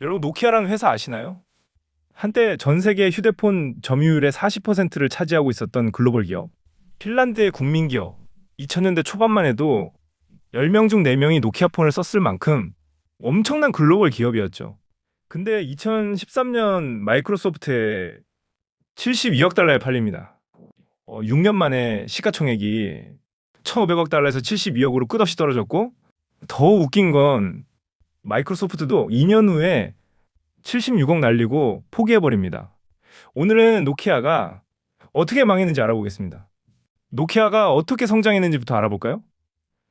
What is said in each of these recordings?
여러분 노키아라는 회사 아시나요? 한때 전 세계 휴대폰 점유율의 40%를 차지하고 있었던 글로벌 기업. 핀란드의 국민 기업. 2000년대 초반만 해도 10명 중 4명이 노키아 폰을 썼을 만큼 엄청난 글로벌 기업이었죠. 근데 2013년 마이크로소프트에 72억 달러에 팔립니다. 6년 만에 시가총액이 1,500억 달러에서 72억으로 끝없이 떨어졌고, 더 웃긴 건 마이크로소프트도 2년 후에 76억 날리고 포기해버립니다. 오늘은 노키아가 어떻게 망했는지 알아보겠습니다. 노키아가 어떻게 성장했는지부터 알아볼까요?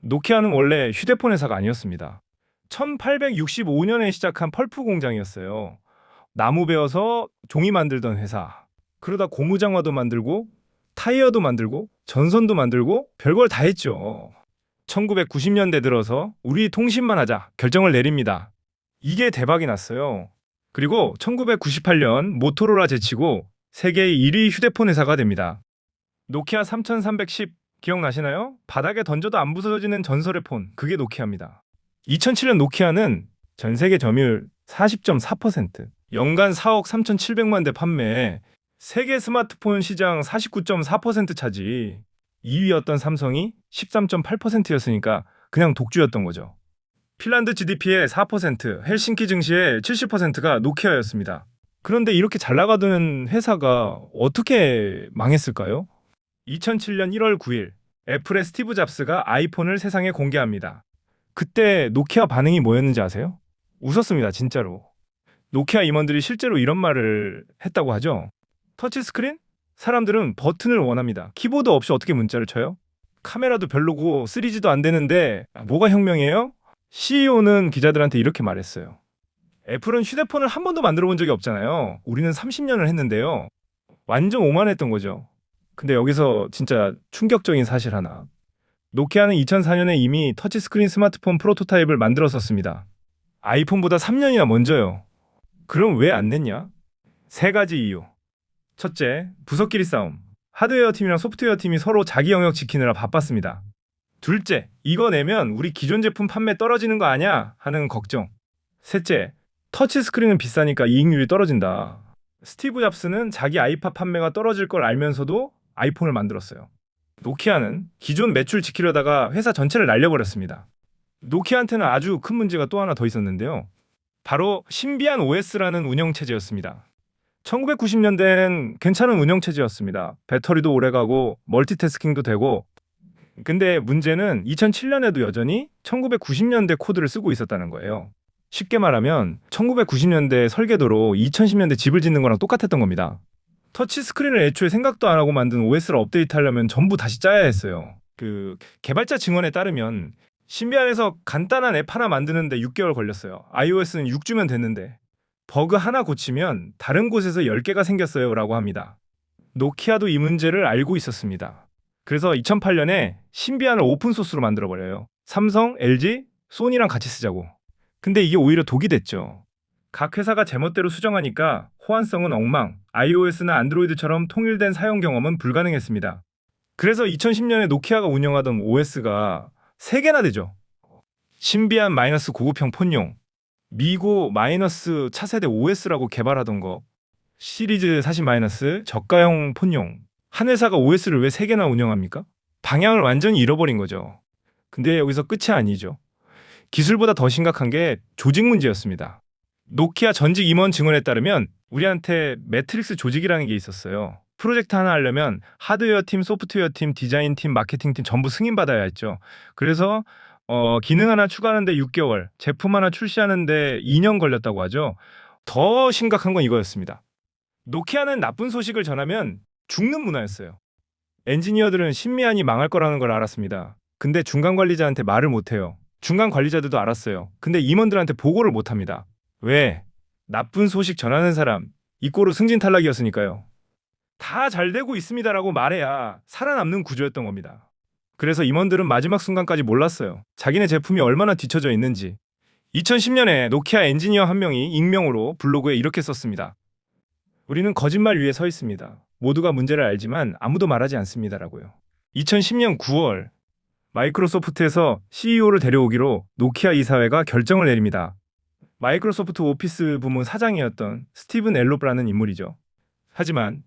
노키아는 원래 휴대폰 회사가 아니었습니다. 1865년에 시작한 펄프 공장이었어요. 나무 베어서 종이 만들던 회사. 그러다 고무장화도 만들고 타이어도 만들고 전선도 만들고 별걸 다 했죠. 1990년대 들어서 우리 통신만 하자 결정을 내립니다. 이게 대박이 났어요. 그리고 1998년 모토로라 제치고 세계 1위 휴대폰 회사가 됩니다. 노키아 3310 기억나시나요? 바닥에 던져도 안 부서지는 전설의 폰, 그게 노키아입니다. 2007년 노키아는 전 세계 점유율 40.4%, 연간 4억 3,700만 대 판매, 세계 스마트폰 시장 49.4% 차지, 2위였던 삼성이 13.8%였으니까 그냥 독주였던 거죠. 핀란드 GDP의 4%, 헬싱키 증시의 70%가 노키아였습니다. 그런데 이렇게 잘 나가던 회사가 어떻게 망했을까요? 2007년 1월 9일, 애플의 스티브 잡스가 아이폰을 세상에 공개합니다. 그때 노키아 반응이 뭐였는지 아세요? 웃었습니다, 진짜로. 노키아 임원들이 실제로 이런 말을 했다고 하죠. 터치스크린? 사람들은 버튼을 원합니다. 키보드 없이 어떻게 문자를 쳐요? 카메라도 별로고 3G도 안 되는데 뭐가 혁명이에요? CEO는 기자들한테 이렇게 말했어요. 애플은 휴대폰을 한 번도 만들어 본 적이 없잖아요. 우리는 30년을 했는데요. 완전 오만했던 거죠. 근데 여기서 진짜 충격적인 사실 하나. 노키아는 2004년에 이미 터치스크린 스마트폰 프로토타입을 만들었었습니다. 아이폰보다 3년이나 먼저요. 그럼 왜 안 냈냐? 세 가지 이유. 첫째, 부서끼리 싸움. 하드웨어 팀이랑 소프트웨어 팀이 서로 자기 영역 지키느라 바빴습니다. 둘째, 이거 내면 우리 기존 제품 판매 떨어지는 거 아냐? 하는 걱정. 셋째, 터치스크린은 비싸니까 이익률이 떨어진다. 스티브 잡스는 자기 아이팟 판매가 떨어질 걸 알면서도 아이폰을 만들었어요. 노키아는 기존 매출 지키려다가 회사 전체를 날려버렸습니다. 노키아한테는 아주 큰 문제가 또 하나 더 있었는데요. 바로 신비한 OS라는 운영체제였습니다. 1990년대에는 괜찮은 운영체제였습니다. 배터리도 오래가고 멀티태스킹도 되고. 근데 문제는 2007년에도 여전히 1990년대 코드를 쓰고 있었다는 거예요. 쉽게 말하면 1990년대 설계도로 2010년대 집을 짓는 거랑 똑같았던 겁니다. 터치스크린을 애초에 생각도 안 하고 만든 OS를 업데이트하려면 전부 다시 짜야 했어요. 개발자 증언에 따르면 신비안에서 간단한 앱 하나 만드는데 6개월 걸렸어요. iOS는 6주면 됐는데 버그 하나 고치면 다른 곳에서 10개가 생겼어요 라고 합니다. 노키아도 이 문제를 알고 있었습니다. 그래서 2008년에 신비안을 오픈소스로 만들어버려요. 삼성, LG, 소니랑 같이 쓰자고. 근데 이게 오히려 독이 됐죠. 각 회사가 제멋대로 수정하니까 호환성은 엉망, iOS나 안드로이드처럼 통일된 사용 경험은 불가능했습니다. 그래서 2010년에 노키아가 운영하던 OS가 3개나 되죠. 신비안 마이너스 고급형 폰용, 미고 마이너스 차세대 OS라고 개발하던 거, 시리즈 40 마이너스 저가형 폰용. 한 회사가 OS를 왜 3개나 운영합니까? 방향을 완전히 잃어버린 거죠. 근데 여기서 끝이 아니죠. 기술보다 더 심각한 게 조직 문제였습니다. 노키아 전직 임원 증언에 따르면 우리한테 매트릭스 조직이라는 게 있었어요. 프로젝트 하나 하려면 하드웨어 팀, 소프트웨어 팀, 디자인 팀, 마케팅 팀 전부 승인받아야 했죠. 그래서 기능 하나 추가하는데 6개월, 제품 하나 출시하는데 2년 걸렸다고 하죠. 더 심각한 건 이거였습니다. 노키아는 나쁜 소식을 전하면 죽는 문화였어요. 엔지니어들은 신미안이 망할 거라는 걸 알았습니다. 근데 중간 관리자한테 말을 못해요. 중간 관리자들도 알았어요. 근데 임원들한테 보고를 못합니다. 왜? 나쁜 소식 전하는 사람, 이꼬르 승진 탈락이었으니까요. 다 잘 되고 있습니다라고 말해야 살아남는 구조였던 겁니다. 그래서 임원들은 마지막 순간까지 몰랐어요. 자기네 제품이 얼마나 뒤처져 있는지. 2010년에 노키아 엔지니어 한 명이 익명으로 블로그에 이렇게 썼습니다. 우리는 거짓말 위에 서 있습니다. 모두가 문제를 알지만 아무도 말하지 않습니다라고요. 2010년 9월 마이크로소프트에서 CEO를 데려오기로 노키아 이사회가 결정을 내립니다. 마이크로소프트 오피스 부문 사장이었던 스티븐 엘롭라는 인물이죠. 하지만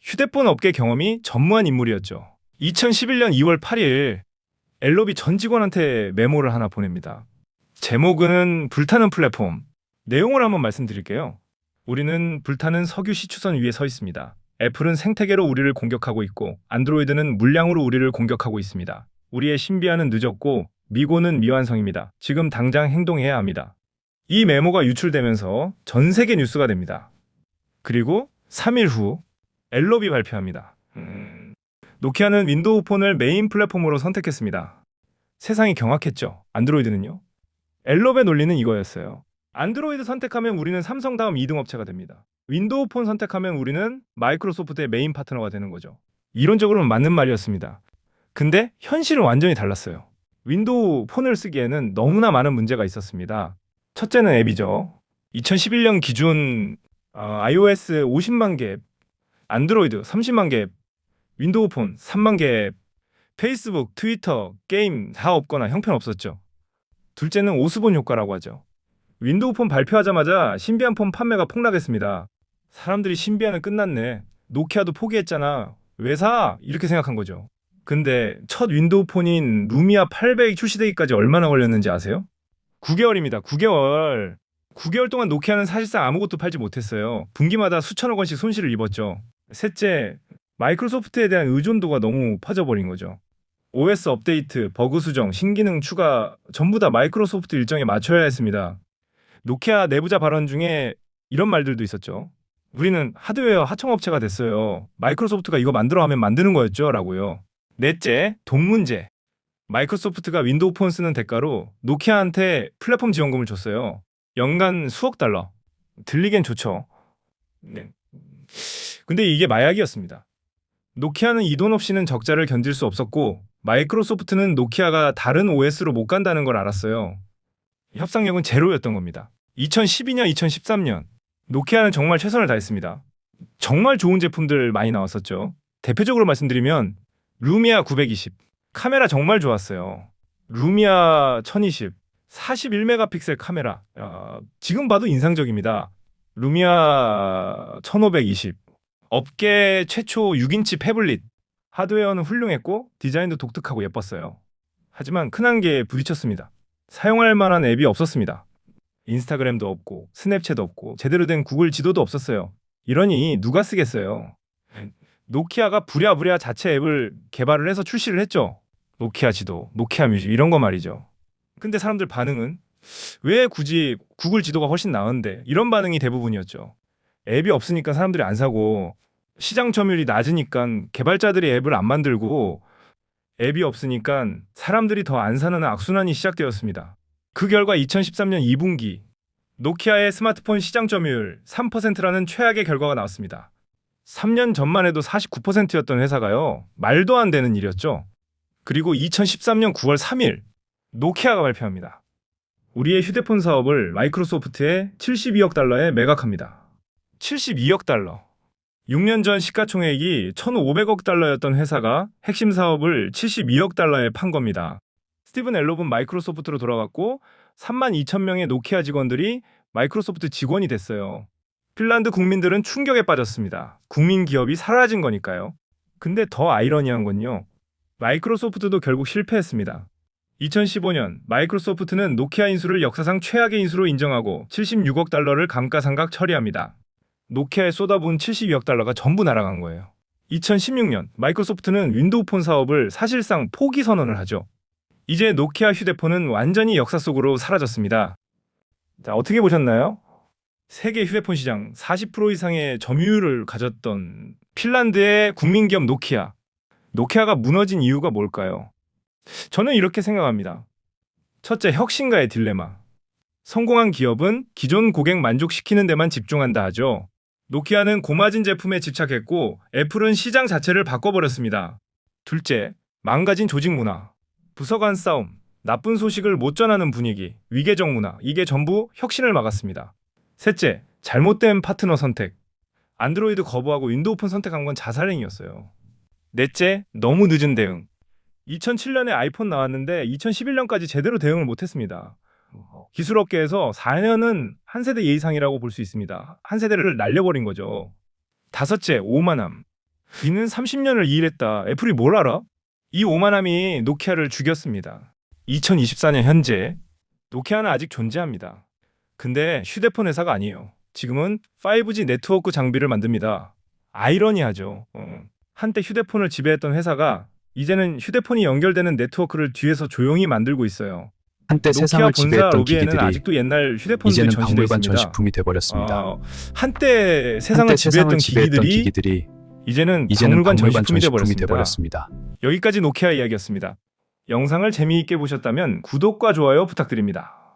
휴대폰 업계 경험이 전무한 인물이었죠. 2011년 2월 8일 엘롭이 전 직원한테 메모를 하나 보냅니다. 제목은 불타는 플랫폼. 내용을 한번 말씀드릴게요. 우리는 불타는 석유 시추선 위에 서 있습니다. 애플은 생태계로 우리를 공격하고 있고 안드로이드는 물량으로 우리를 공격하고 있습니다. 우리의 신비화는 늦었고 미고는 미완성입니다. 지금 당장 행동해야 합니다. 이 메모가 유출되면서 전 세계 뉴스가 됩니다. 그리고 3일 후 엘롭이 발표합니다. 노키아는 윈도우 폰을 메인 플랫폼으로 선택했습니다. 세상이 경악했죠. 안드로이드는요? 엘롭의 논리는 이거였어요. 안드로이드 선택하면 우리는 삼성 다음 2등 업체가 됩니다. 윈도우 폰 선택하면 우리는 마이크로소프트의 메인 파트너가 되는 거죠. 이론적으로는 맞는 말이었습니다. 근데 현실은 완전히 달랐어요. 윈도우 폰을 쓰기에는 너무나 많은 문제가 있었습니다. 첫째는 앱이죠. 2011년 기준 iOS 50만 개 앱, 안드로이드 30만 개 앱, 윈도우 폰 3만 개 앱, 페이스북, 트위터, 게임 다 없거나 형편없었죠. 둘째는 오스본 효과라고 하죠. 윈도우 폰 발표하자마자 신비한 폰 판매가 폭락했습니다. 사람들이 신비화는 끝났네. 노키아도 포기했잖아. 왜 사? 이렇게 생각한 거죠. 근데 첫 윈도우 폰인 루미아 800이 출시되기까지 얼마나 걸렸는지 아세요? 9개월입니다. 9개월. 9개월 동안 노키아는 사실상 아무것도 팔지 못했어요. 분기마다 수천억 원씩 손실을 입었죠. 셋째, 마이크로소프트에 대한 의존도가 너무 퍼져버린 거죠. OS 업데이트, 버그 수정, 신기능 추가 전부 다 마이크로소프트 일정에 맞춰야 했습니다. 노키아 내부자 발언 중에 이런 말들도 있었죠. 우리는 하드웨어 하청업체가 됐어요. 마이크로소프트가 이거 만들어 하면 만드는 거였죠. 라고요. 넷째, 돈 문제. 마이크로소프트가 윈도우 폰 쓰는 대가로 노키아한테 플랫폼 지원금을 줬어요. 연간 수억 달러. 들리긴 좋죠. 네. 근데 이게 마약이었습니다. 노키아는 이 돈 없이는 적자를 견딜 수 없었고 마이크로소프트는 노키아가 다른 OS로 못 간다는 걸 알았어요. 협상력은 제로였던 겁니다. 2012년, 2013년 노키아는 정말 최선을 다했습니다. 정말 좋은 제품들 많이 나왔었죠. 대표적으로 말씀드리면 루미아 920 카메라 정말 좋았어요. 루미아 1020 41메가픽셀 카메라 지금 봐도 인상적입니다. 루미아 1520 업계 최초 6인치 패블릿 하드웨어는 훌륭했고 디자인도 독특하고 예뻤어요. 하지만 큰 한계에 부딪혔습니다. 사용할 만한 앱이 없었습니다. 인스타그램도 없고 스냅챗도 없고 제대로 된 구글 지도도 없었어요. 이러니 누가 쓰겠어요. 노키아가 부랴부랴 자체 앱을 개발을 해서 출시를 했죠. 노키아 지도, 노키아 뮤직 이런 거 말이죠. 근데 사람들 반응은 왜 굳이 구글 지도가 훨씬 나은데 이런 반응이 대부분이었죠. 앱이 없으니까 사람들이 안 사고 시장 점유율이 낮으니까 개발자들이 앱을 안 만들고 앱이 없으니까 사람들이 더 안 사는 악순환이 시작되었습니다. 그 결과 2013년 2분기 노키아의 스마트폰 시장 점유율 3%라는 최악의 결과가 나왔습니다. 3년 전만 해도 49%였던 회사가요. 말도 안 되는 일이었죠. 그리고 2013년 9월 3일 노키아가 발표합니다. 우리의 휴대폰 사업을 마이크로소프트에 72억 달러에 매각합니다. 72억 달러. 6년 전 시가총액이 1,500억 달러였던 회사가 핵심 사업을 72억 달러에 판 겁니다. 스티븐 엘롭은 마이크로소프트로 돌아갔고 32,000명의 노키아 직원들이 마이크로소프트 직원이 됐어요. 핀란드 국민들은 충격에 빠졌습니다. 국민 기업이 사라진 거니까요. 근데 더 아이러니한 건요. 마이크로소프트도 결국 실패했습니다. 2015년 마이크로소프트는 노키아 인수를 역사상 최악의 인수로 인정하고 76억 달러를 감가상각 처리합니다. 노키아에 쏟아부은 72억 달러가 전부 날아간 거예요. 2016년 마이크로소프트는 윈도우 폰 사업을 사실상 포기 선언을 하죠. 이제 노키아 휴대폰은 완전히 역사 속으로 사라졌습니다. 자, 어떻게 보셨나요? 세계 휴대폰 시장 40% 이상의 점유율을 가졌던 핀란드의 국민기업 노키아. 노키아가 무너진 이유가 뭘까요? 저는 이렇게 생각합니다. 첫째, 혁신가의 딜레마. 성공한 기업은 기존 고객 만족시키는 데만 집중한다 하죠. 노키아는 고마진 제품에 집착했고 애플은 시장 자체를 바꿔버렸습니다. 둘째, 망가진 조직 문화. 부서 간 싸움, 나쁜 소식을 못 전하는 분위기, 위계적 문화, 이게 전부 혁신을 막았습니다. 셋째, 잘못된 파트너 선택. 안드로이드 거부하고 윈도우폰 선택한 건 자살행위였어요. 넷째, 너무 늦은 대응. 2007년에 아이폰 나왔는데 2011년까지 제대로 대응을 못했습니다. 기술업계에서 4년은 한 세대 예의상이라고 볼 수 있습니다. 한 세대를 날려버린 거죠. 다섯째, 오만함. 니는 30년을 일했다. 애플이 뭘 알아? 이 오만함이 노키아를 죽였습니다. 2024년 현재 노키아는 아직 존재합니다. 근데 휴대폰 회사가 아니에요. 지금은 5G 네트워크 장비를 만듭니다. 아이러니하죠. 한때 휴대폰을 지배했던 회사가 이제는 휴대폰이 연결되는 네트워크를 뒤에서 조용히 만들고 있어요. 한때 노키아 세상을 본사 지배했던 로비에는 기기들이 아직도 옛날 휴대폰들이 이제는 전시되어 박물관 있습니다. 전시품이 돼버렸습니다. 한때 세상을 한때 지배했던 지배했던 기기들이 기기들이 이제는 이제는 박물관 박물관 전시품이 전시품이 돼버렸습니다. 돼버렸습니다. 여기까지 노키아 이야기였습니다. 영상을 재미있게 보셨다면 구독과 좋아요 부탁드립니다.